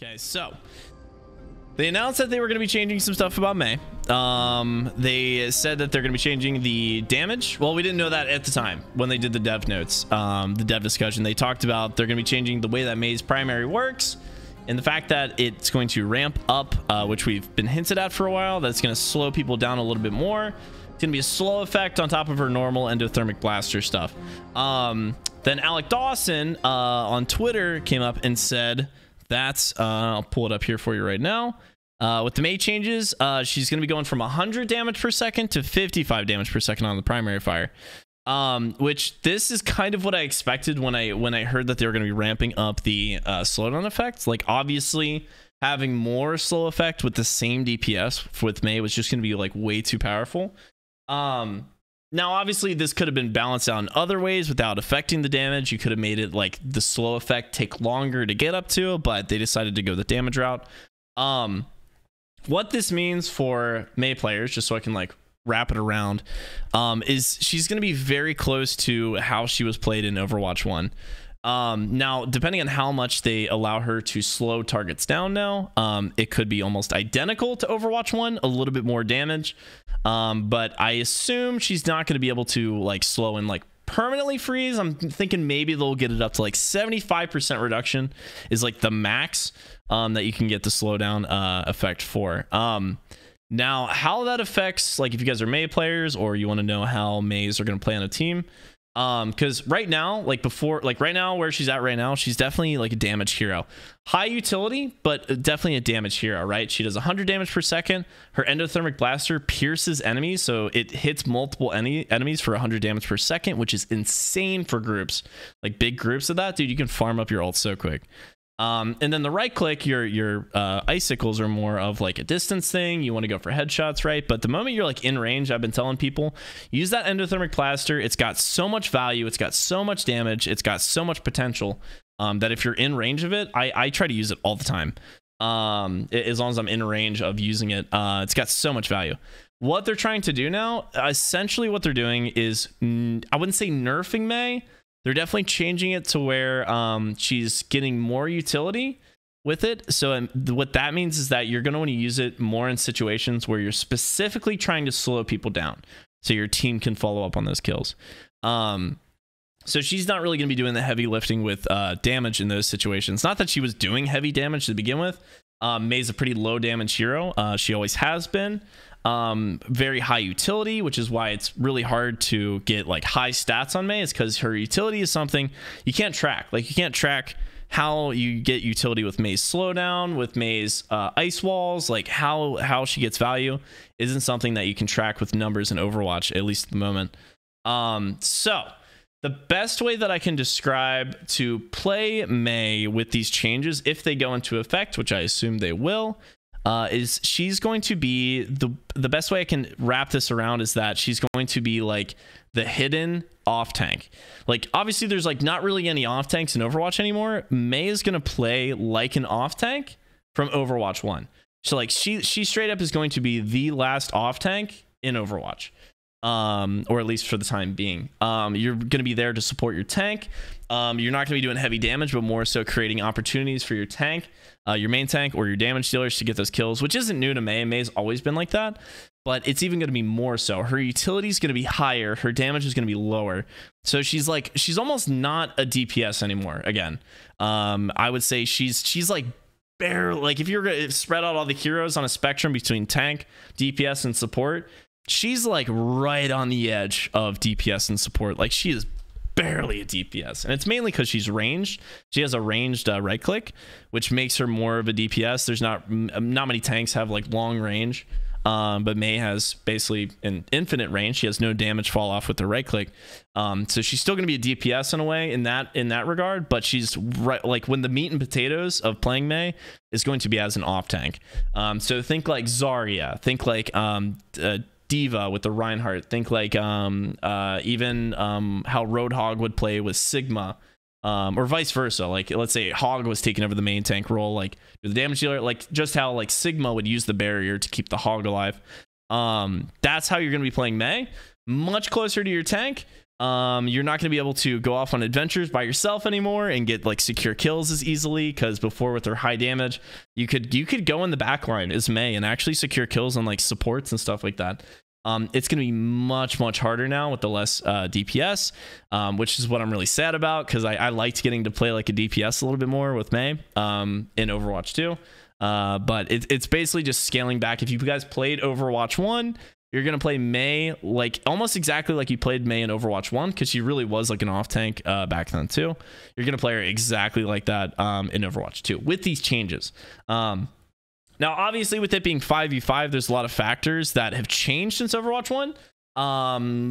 Okay, so they announced that they were going to be changing some stuff about Mei. They said that they're going to be changing the damage. Well, we didn't know that at the time when they did the dev notes, the dev discussion. They talked about they're going to be changing the way that Mei's primary works and the fact that it's going to ramp up, which we've been hinted at for a while. That's going to slow people down a little bit more. It's going to be a slow effect on top of her normal endothermic blaster stuff. Then Alec Dawson on Twitter came up and said that, I'll pull it up here for you right now. With the Mei changes, she's going to be going from 100 damage per second to 55 damage per second on the primary fire. Which this is kind of what I expected when I heard that they were going to be ramping up the slowdown effect. Like, obviously, having more slow effect with the same DPS with Mei was just going to be like way too powerful. Now, obviously, this could have been balanced out in other ways without affecting the damage. You could have made it like the slow effect take longer to get up to, but they decided to go the damage route. What this means for Mei players, just so I can like wrap it around, is she's going to be very close to how she was played in Overwatch 1. Now, depending on how much they allow her to slow targets down now, it could be almost identical to Overwatch 1, a little bit more damage. But I assume she's not going to be able to like slow and like permanently freeze. I'm thinking maybe they'll get it up to like 75% reduction is like the max that you can get the slowdown effect for. Now, how that affects, like if you guys are Mei players or you want to know how Meis are going to play on a team, because right now, like before, like right now where she's at right now, she's definitely like a damage hero. High utility, but definitely a damage hero, right? She does 100 damage per second. Her endothermic blaster pierces enemies, so it hits multiple enemies for 100 damage per second, which is insane for groups. Like big groups of that, dude, you can farm up your ult so quick. And then the right click, your icicles are more of like a distance thing. You want to go for headshots, right? But the moment you're like in range, I've been telling people, use that endothermic plaster. It's got so much value. It's got so much damage. It's got so much potential that if you're in range of it, I try to use it all the time. As long as I'm in range of using it, it's got so much value. What they're trying to do now, essentially what they're doing is, I wouldn't say nerfing Mei. They're definitely changing it to where she's getting more utility with it. So what that means is that you're going to want to use it more in situations where you're specifically trying to slow people down so your team can follow up on those kills. So she's not really going to be doing the heavy lifting with damage in those situations. Not that she was doing heavy damage to begin with. Mei's a pretty low damage hero. She always has been. Very high utility, which is why it's really hard to get like high stats on Mei, is because her utility is something you can't track. Like you can't track how you get utility with Mei's slowdown, with Mei's ice walls. Like how she gets value isn't something that you can track with numbers in Overwatch, at least at the moment. So the best way that I can describe to play Mei with these changes, if they go into effect, which I assume they will, is she's going to be the best way I can wrap this around is that she's going to be like the hidden off tank. Like obviously there's like not really any off tanks in Overwatch anymore. Mei is going to play like an off tank from Overwatch 1. So like she straight up is going to be the last off tank in Overwatch. Or at least for the time being. You're going to be there to support your tank. You're not going to be doing heavy damage, but more so creating opportunities for your tank, your main tank, or your damage dealers to get those kills, which isn't new to Mei. Mei's always been like that, but it's even going to be more so. Her utility is going to be higher. Her damage is going to be lower. So she's almost not a DPS anymore. Again, I would say she's like barely, like if you're going to spread out all the heroes on a spectrum between tank, DPS, and support, she's like right on the edge of DPS and support. Like she is barely a DPS, and it's mainly because she's ranged. She has a ranged right click, which makes her more of a DPS. There's not many tanks have like long range, but Mei has basically an infinite range. She has no damage fall off with the right click, so she's still going to be a DPS in a way in that regard. But she's right, like when the meat and potatoes of playing Mei is going to be as an off tank. So think like Zarya, think like Diva with the Reinhardt, think like even how Roadhog would play with Sigma, or vice versa. Like let's say Hog was taking over the main tank role, like the damage dealer, like just how like Sigma would use the barrier to keep the Hog alive. That's how you're going to be playing Mei, much closer to your tank, You're not going to be able to go off on adventures by yourself anymore and get like secure kills as easily, because before with her high damage, you could go in the back line as Mei and actually secure kills on like supports and stuff like that. It's going to be much harder now with the less DPS, which is what I'm really sad about, because I liked getting to play like a DPS a little bit more with Mei in Overwatch 2. But it's basically just scaling back. If you guys played Overwatch 1, you're going to play Mei like almost exactly like you played Mei in Overwatch 1, because she really was like an off tank back then too. You're going to play her exactly like that in Overwatch 2 with these changes. Now, obviously, with it being 5v5, there's a lot of factors that have changed since Overwatch 1.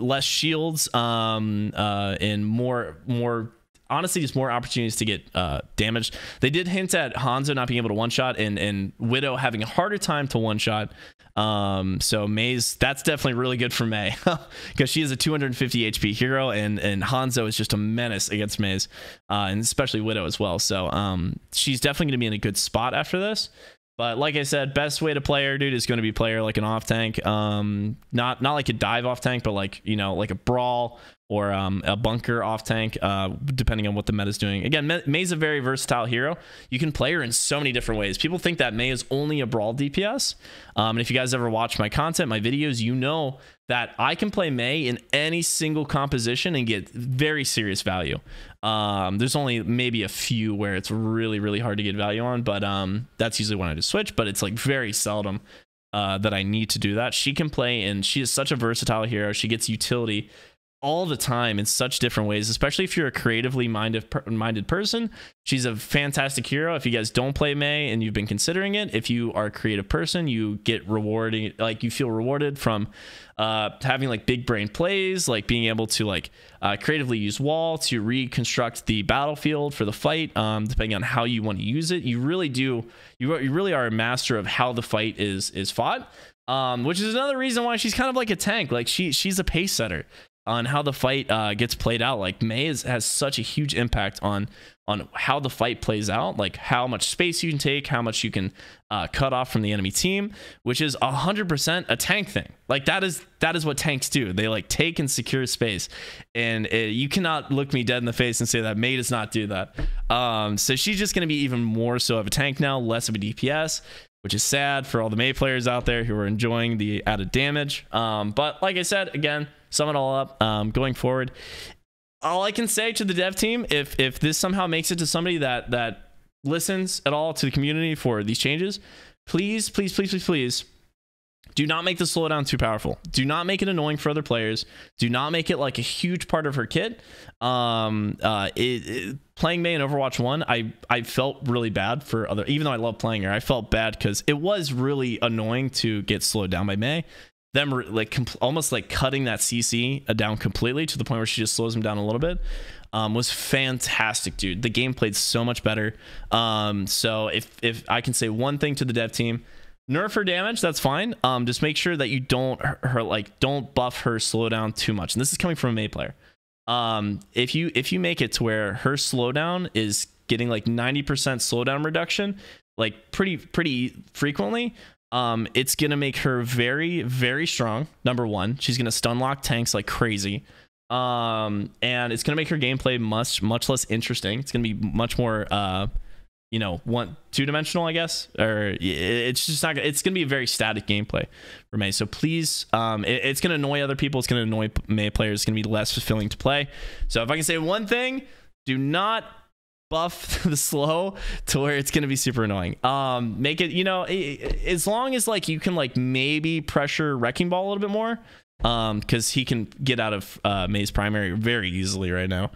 Less shields and more honestly, just more opportunities to get damaged. They did hint at Hanzo not being able to one-shot and Widow having a harder time to one-shot. So Mei's, that's definitely really good for Mei, because she is a 250 HP hero, and Hanzo is just a menace against Mei's, and especially Widow as well. So she's definitely going to be in a good spot after this. But like I said, best way to play her, dude, is going to be play her like an off tank. Not like a dive off tank, but like, you know, like a brawl or a bunker off tank, depending on what the meta is doing. Again, Mei's a very versatile hero. You can play her in so many different ways. People think that Mei is only a brawl DPS. And if you guys ever watch my content, my videos, you know that I can play Mei in any single composition and get very serious value. There's only maybe a few where it's really hard to get value on, but that's usually when I just switch. But it's like very seldom that I need to do that. She can play, and she is such a versatile hero. She gets utility all the time in such different ways, especially if you're a creatively minded person. She's a fantastic hero. If you guys don't play Mei and you've been considering it, if you are a creative person, you get rewarding, like you feel rewarded from having like big brain plays, like being able to like creatively use wall to reconstruct the battlefield for the fight, depending on how you want to use it. You really do, you really are a master of how the fight is fought, which is another reason why she's kind of like a tank. Like she's a pace setter on how the fight gets played out. Like Mei has such a huge impact on how the fight plays out, like how much space you can take, how much you can cut off from the enemy team, which is 100% a tank thing. Like that is what tanks do. They like take and secure space, and you cannot look me dead in the face and say that Mei does not do that. So she's just going to be even more so of a tank now, less of a DPS, which is sad for all the Mei players out there who are enjoying the added damage. But like I said, again, sum it all up, going forward, all I can say to the dev team, if this somehow makes it to somebody that listens at all to the community for these changes, please do not make the slowdown too powerful. Do not make it annoying for other players. Do not make it like a huge part of her kit. Playing Mei in Overwatch 1, I felt really bad for other, even though I love playing her, I felt bad because it was really annoying to get slowed down by Mei. Them like almost like cutting that CC down completely to the point where she just slows him down a little bit, was fantastic, dude. The game played so much better. So if I can say one thing to the dev team, nerf her damage, that's fine. Just make sure that you don't buff her slowdown too much. And this is coming from a Mei player. If you make it to where her slowdown is getting like 90% slowdown reduction, like pretty frequently, it's gonna make her very strong. Number one, she's gonna stun lock tanks like crazy, and it's gonna make her gameplay much less interesting. It's gonna be much more you know, two-dimensional, I guess, or it's just not, it's gonna be a very static gameplay for Mei. So please, it's gonna annoy other people, it's gonna annoy Mei players, it's gonna be less fulfilling to play. So if I can say one thing, do not buff the slow to where it's going to be super annoying. Make it, you know, as long as like you can like maybe pressure Wrecking Ball a little bit more, because he can get out of Mei's primary very easily right now.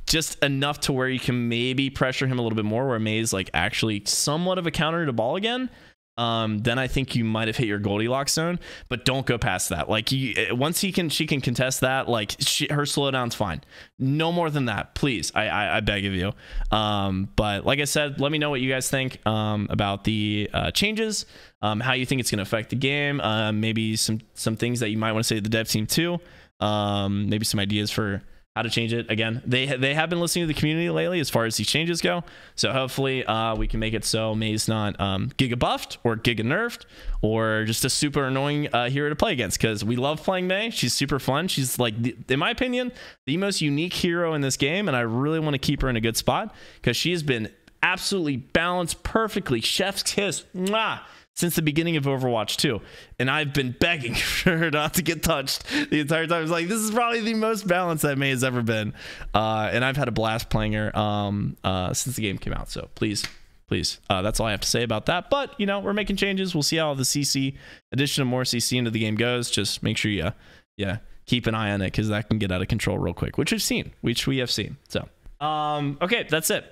Just enough to where you can maybe pressure him a little bit more, where Mei's like actually somewhat of a counter to ball again. Then I think you might have hit your Goldilocks zone, but don't go past that. Like once she can contest that, like her slowdown's fine. No more than that, please. I beg of you. But like I said, let me know what you guys think about the changes, how you think it's going to affect the game. Maybe some things that you might want to say to the dev team too. Maybe some ideas for how to change it. Again, they have been listening to the community lately as far as these changes go. So hopefully we can make it so May's not giga buffed or giga nerfed or just a super annoying hero to play against, because we love playing May. She's super fun. She's like, in my opinion, the most unique hero in this game, and I really want to keep her in a good spot because she has been absolutely balanced perfectly. Chef's kiss. Mwah! Since the beginning of Overwatch 2, and I've been begging for her not to get touched the entire time. I was like, this is probably the most balanced that May has ever been, and I've had a blast playing her since the game came out. So please, that's all I have to say about that. But you know, we're making changes. We'll see how the CC addition of more CC into the game goes. Just make sure you keep an eye on it, because that can get out of control real quick, which we have seen. So okay, that's it.